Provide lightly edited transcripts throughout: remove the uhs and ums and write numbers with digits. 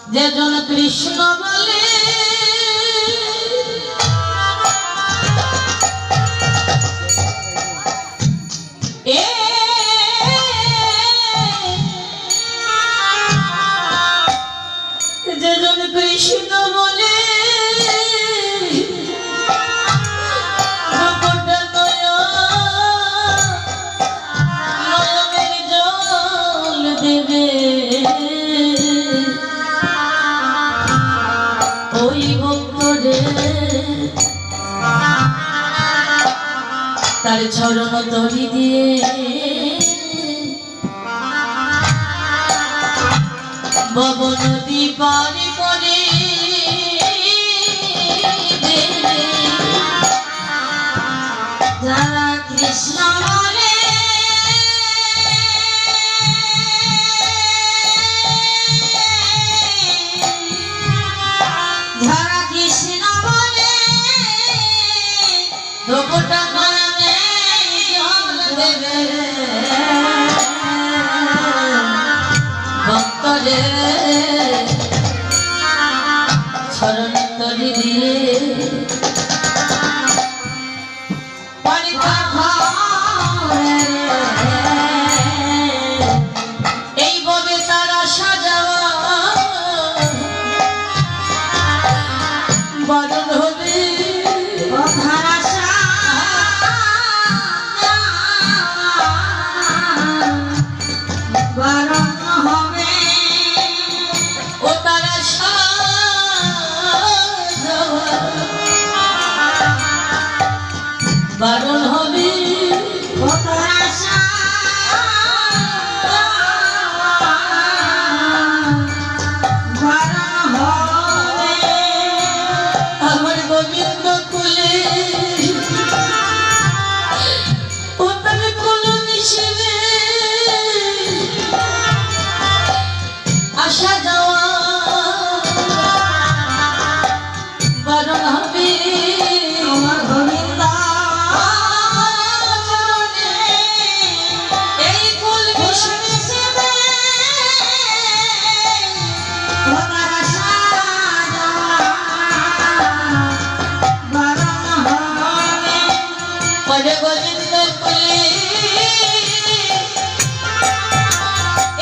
যে জন কৃষ্ণ বলে যে জন কৃষ্ণ বলে তার চরণ তরি দিয়ে ভব নদী পারি করে যারা কৃষ্ণ বলে যারা কৃষ্ণ বলে ধোপটা ভক্তরে শরণ তরি দিয়ে এই ভাবে তারা সাজাওয়া বদল হবে বারণ হবে আমার গোবিন্দ কুলে ও তার কুল মিশিবে আসা যাওয়া বারণ হবে আমার গোবিন্দ গোবিন্দ কুলে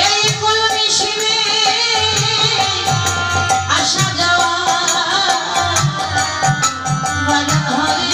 এই কুল মিশিবে আসা যাওয়া বারণ হবে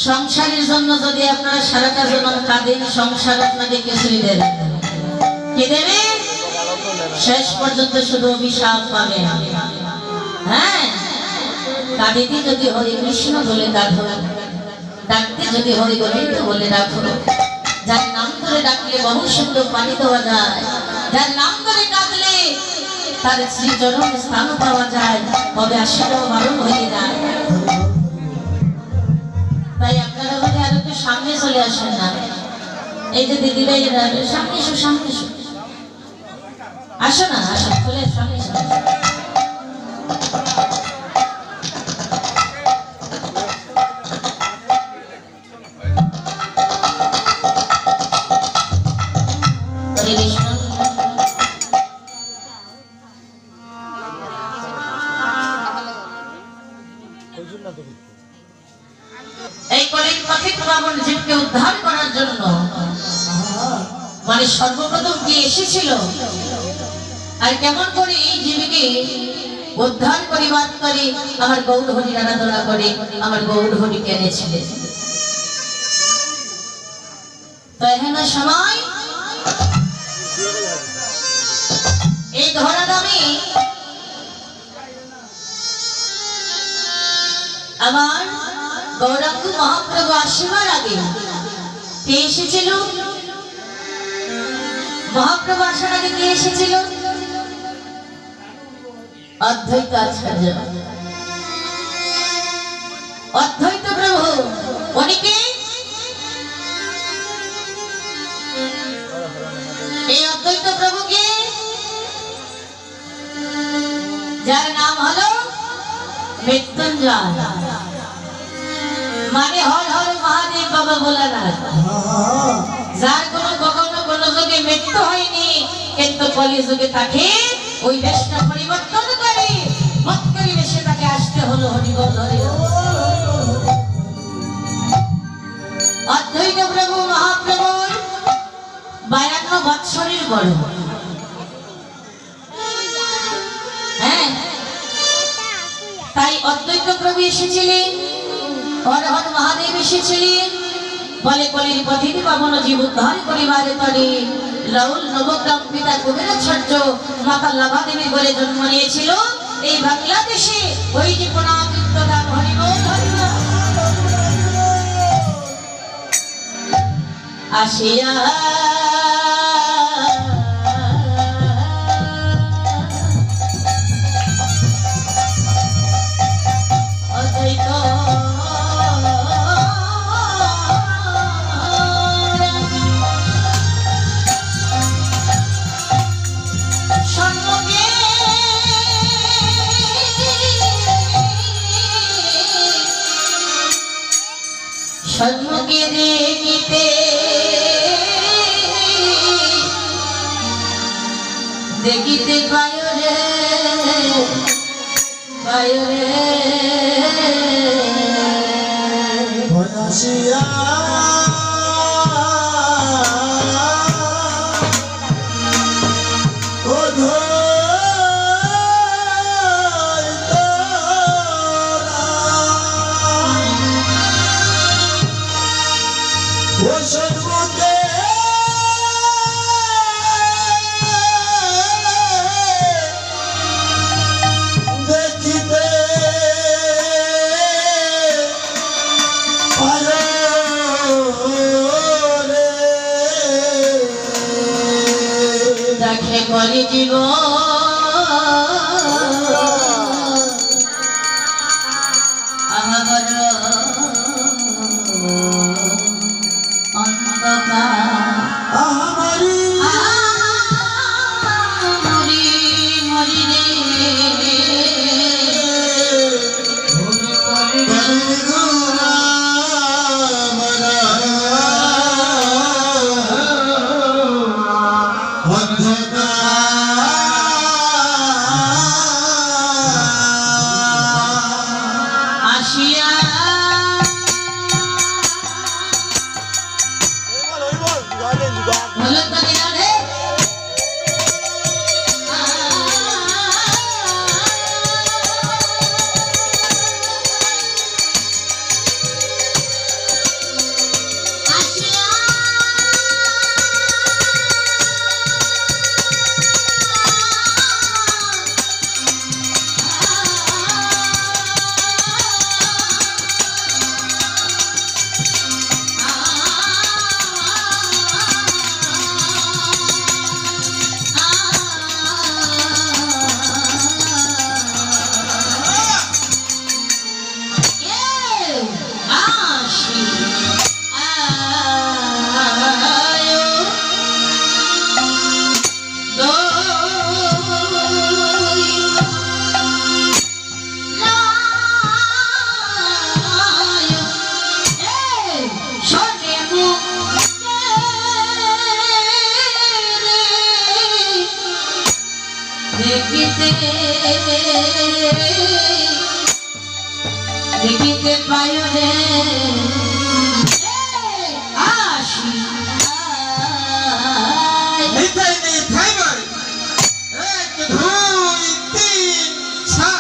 সংসারের জন্য যদি আপনারা সারাটা জীবন কাঁদেন সংসার আপনাকে কিছুই দেবে কি দেবে শেষ পর্যন্ত শুধু অভিশাপ পাবে হ্যাঁ কাঁদিতে যদি হরে কৃষ্ণ বলে ডাকো ডাকতে যদি হরে গোবিন্দ বলে ডাকো যার নাম করে ডাকলে বহু সুন্দর পানি দেওয়া যায় যার নাম করে ডাকলে তার শ্রী চরণ স্থান পাওয়া যায় তবে আশীর্বাদ বারণ হয়ে যায় তাই আপনারা বলে আর একটু সামনে চলে আসেন না এই যে দিদি ভাই সামনে এসো আসো না আসো চলে সামনে এসো এই কলির পথিক পাবন জীবকে উদ্ধার করার জন্য মানে সর্বপ্রথম কি এসেছিল আর কেমন করে এই জীবকে উদ্ধার করিবার করে আমার গৌর হরির আরাধনা করে আমার গৌর হরিকে এনেছিলেন। তো এখানে সময় এই ধরা দামি আমার গৌরাঙ্গ মহাপ্রভু আসিবার আগে কে এসেছিল? মহাপ্রভু আসার আগে কে এসেছিল? অদ্বৈত আচার্য, অদ্বৈত প্রভু। উনি কে? এই অদ্বৈত প্রভু কে? যার নাম হলো মৃত্যুঞ্জয়, মানে হর হর মহাদেব বাবা ভোলানাথ, যার কখনো কোনো যুগে মৃত্যু হয়নি, কিন্তু কলিযুগে তাকে ওই বেশটা পরিবর্তন করে মক্কারি বেশে তাকে আসতে হলো। হরিবল হরিবল। অদ্বৈত প্রভু মহাপ্রভুর 52 বৎসরের বড়। হ্যাঁ, তাই অদ্বৈত প্রভু এসেছিলেন, হর হর মহাদেব এসেছিলেন, বলে কলির পথিনী পাবন জীব উদ্ধার করিবার তরে রাহুল নবগ্রাম পিতা কুবেরাচার্য মাতা লাভা দেবী বলে জন্ম নিয়েছিল এই বাংলাদেশে। ওই যে পুনাকৃত নাম হরিবল হরিবল। আসিয়া অদ্বৈত সম্মুখে দেখিতে দেখিতে পায় রে পায় রে ভয়াসিয়া কলি জীব আমার দেখিতে পায় রে আসি মিঠাই মিঠাই বল 1 2 3 4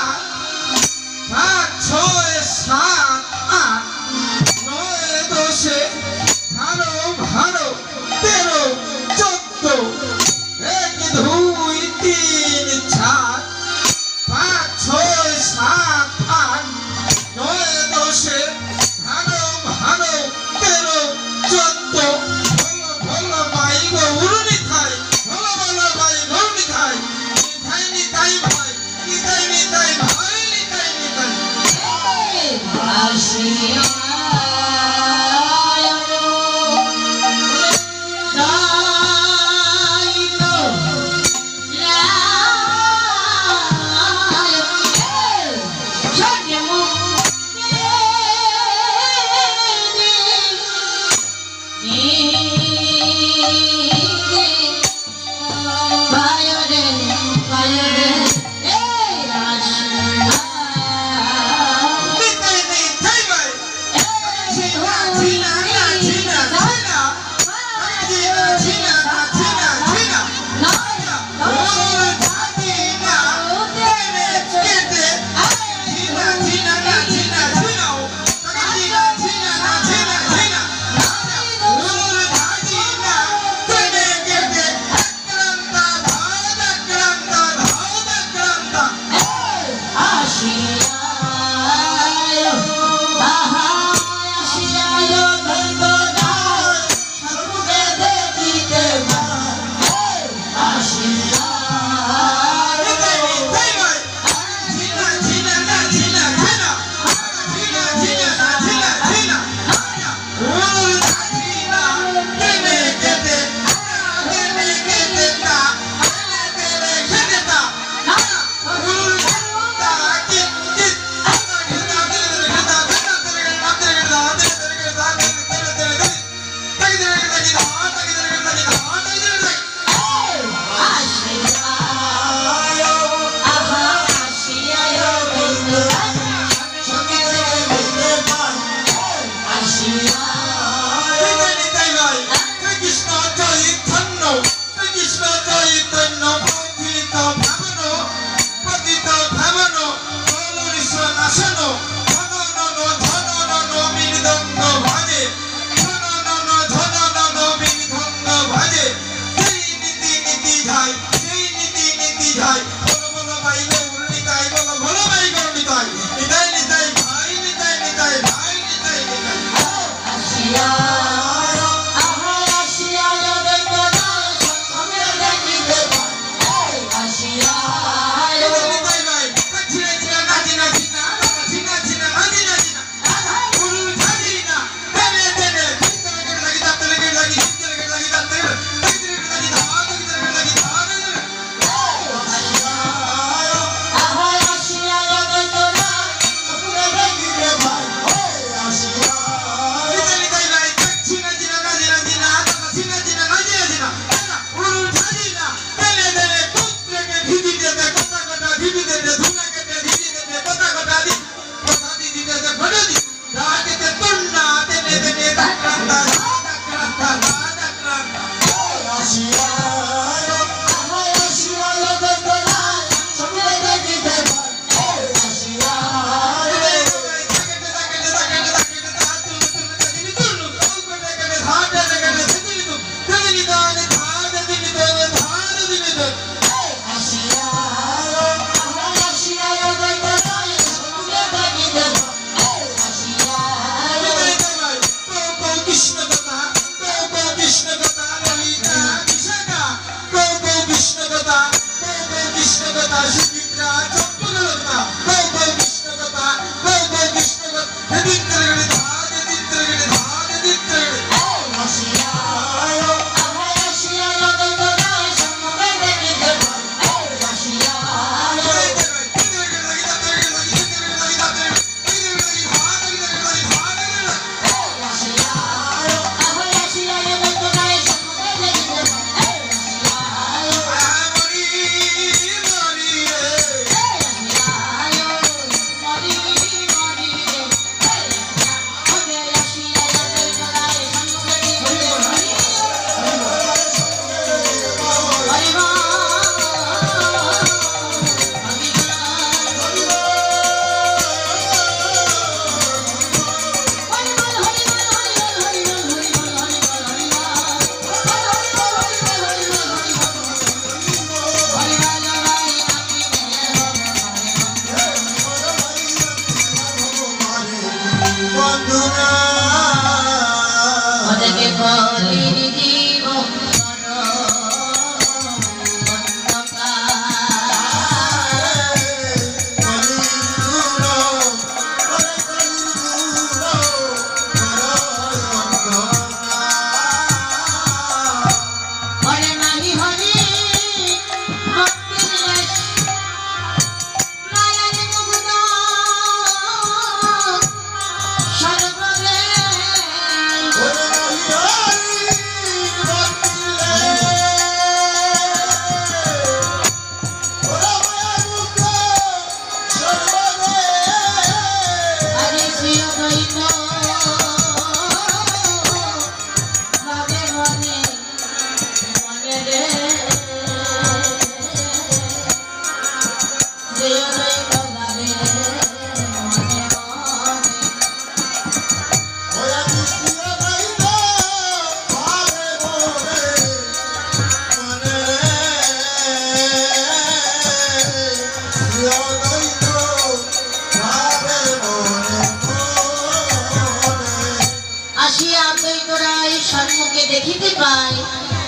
আসিয়া দ্বৈতরা এই সম্মুখে দেখিতে পায়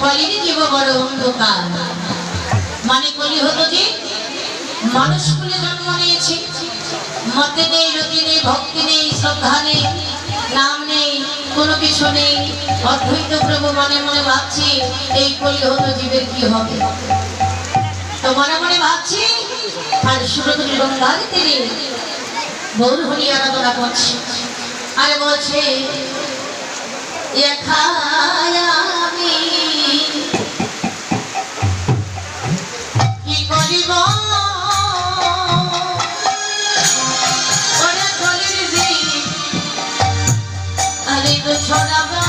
কলির জীব বড় অন্ধকার। মানে কলি হতো যে মানুষ কুলে জন্ম নিয়েছে, মতে নেই, রতি নেই, ভক্তি নেই, শ্রদ্ধা নেই, নাম নেই, কোনো কিছু নেই। অদ্বৈত প্রভু মনে মনে ভাবছি এই কলি হতো জীবের কি হবে। তো মনে মনে ভাবছি আর সুরতরী গঙ্গার তীরে গৌর হরি আরাধনা করছে আর বলছে আমি কি করিব ওরে কলির জীব আরে তো ছড়াবা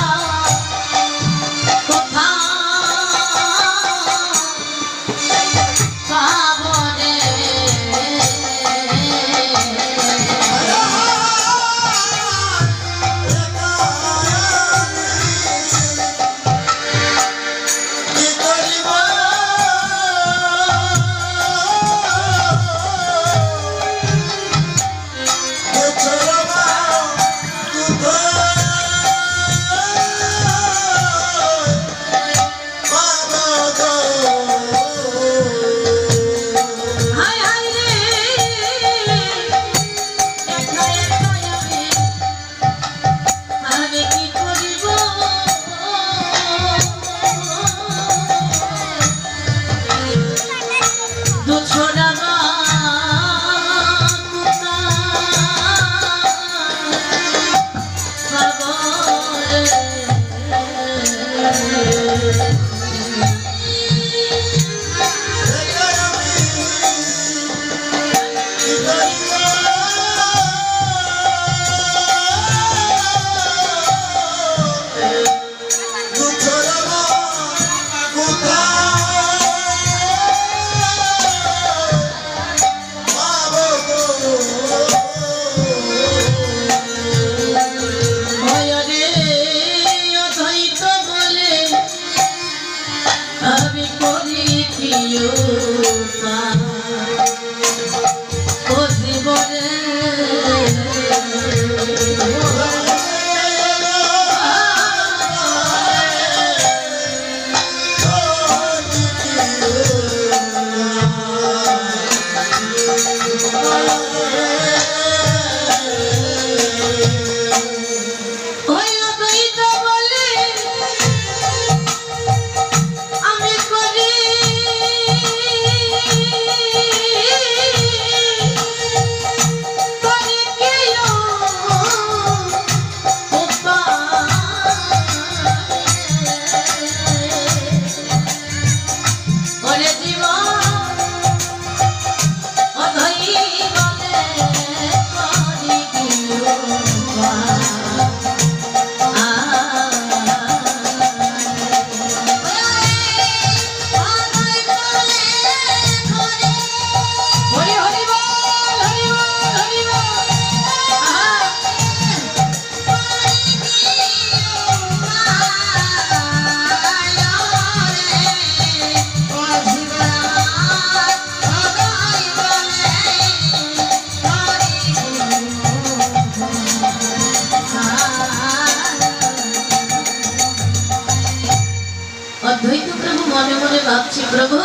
অদ্বৈত প্রভু মনে মনে ভাবছি প্রভু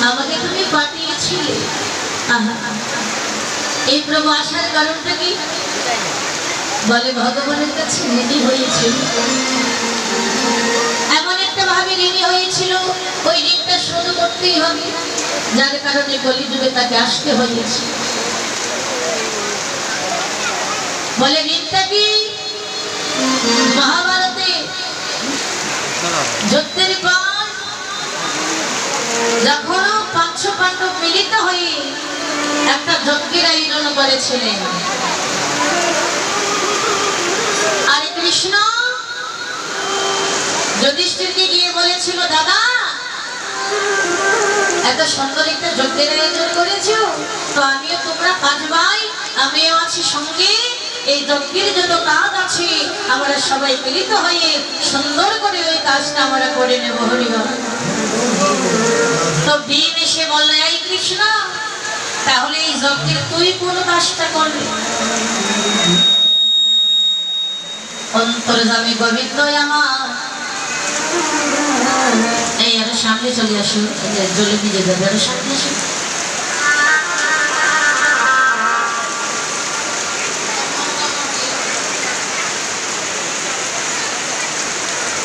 আমাকে তুমি পাঠিয়েছিলে, এই প্রভু আসার কারণটা কি? বলে ভগবানের কাছে ঋণী হয়েছিল, এমন একটা ভাবে ঋণী হয়েছিল ওই ঋণটা শোধ করতেই হবে, যার কারণে কলিযুগে তাকে আসতে হয়েছে। বলে ঋণটা কি? মহাভারতে যুদ্ধের পর যখন পাঁচ পাণ্ডব মিলিত হয়ে একটা যজ্ঞের আয়োজন করেছিলেন, আর কৃষ্ণ যুধিষ্ঠিরকে গিয়ে বলেছিল দাদা এত সুন্দর একটা যজ্ঞের আয়োজন করেছো, তো আমিও তোমরা 5 ভাই আমিও আছি সঙ্গে, এই যজ্ঞের যত কাজ আছে আমরা সবাই মিলিত হয়ে সুন্দর করে ওই কাজটা আমরা করে নেব। হরিবল। তো ভীম এসে বলল এই কৃষ্ণ তাহলে এই যজ্ঞের তুই কোন কাজটা করবি? অন্তর্যামী গোবিন্দ আমার, এই আরো সামনে চলে আসুন, জলে ভিজে যাবে, আরো সামনে আসুন।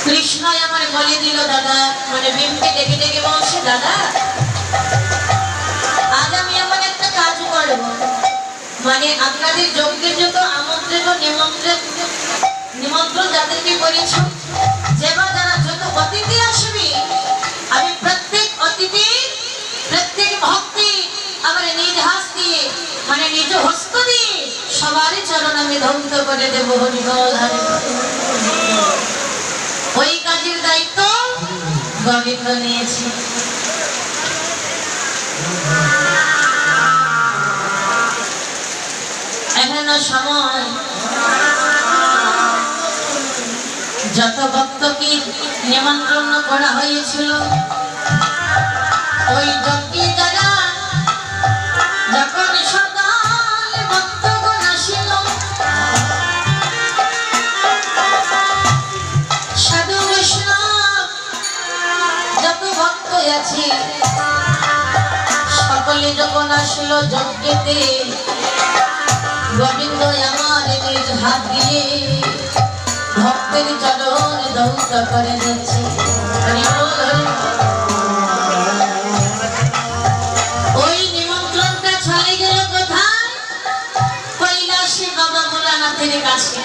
কৃষ্ণ আমার বলে দিল দাদা, মানে ভীমকে ডেকে ডেকে বলছে, দাদা আজ আমি এমন একটা কাজ করব, মানে আপনাদের যজ্ঞের যত আমন্ত্রিত নিমন্ত্রণ যাদেরকে করেছ, যেবার যারা যত অতিথি আসবে, আমি প্রত্যেক অতিথি প্রত্যেক ভক্তি আমার নিজ হাত দিয়ে, মানে নিজ হস্ত দিয়ে সবারই চরণ আমি ধৌত করে দেবো। হরি বল হরি বল। ওই কাজের দায়িত্ব গোবিন্দ নিয়েছে। এখনো সময় যত ভক্তকে নিমন্ত্রণ করা হয়েছিল, ওই যজ্ঞে যারা যখন সকাল ভক্তগণ আসিল, সাধু বৈষ্ণব যত ভক্ত আছে সকলে যখন আসলো যজ্ঞেতে, গোবিন্দ আমার নিজ হাত দিয়ে ভক্তের চরণ ধৌত করে দিচ্ছে। ওই নিমন্ত্রণটা চলে গেল কোথায়? কৈলাসে বাবা ভোলানাথের কাছে।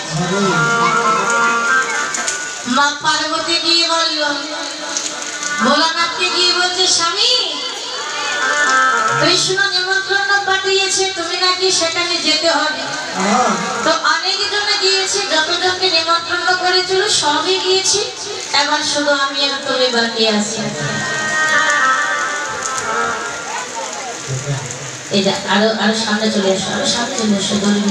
মা পার্বতী গিয়ে বলল, ভোলানাথকে গিয়ে বলছে, স্বামী কৃষ্ণ নিমন্ত্রণ পাঠিয়েছে, তুমি নাকি সেখানে যেতে হবে। তো অনেকজন গিয়েছে, যতজনকে নিমন্ত্রণ করেছিল সবই গিয়েছি, এবার শুধু আমি আর তুমি বাকি আছি। এই যে আরো আরো সামনে চলে এসো, আরো সামনে চলে এসো, দলে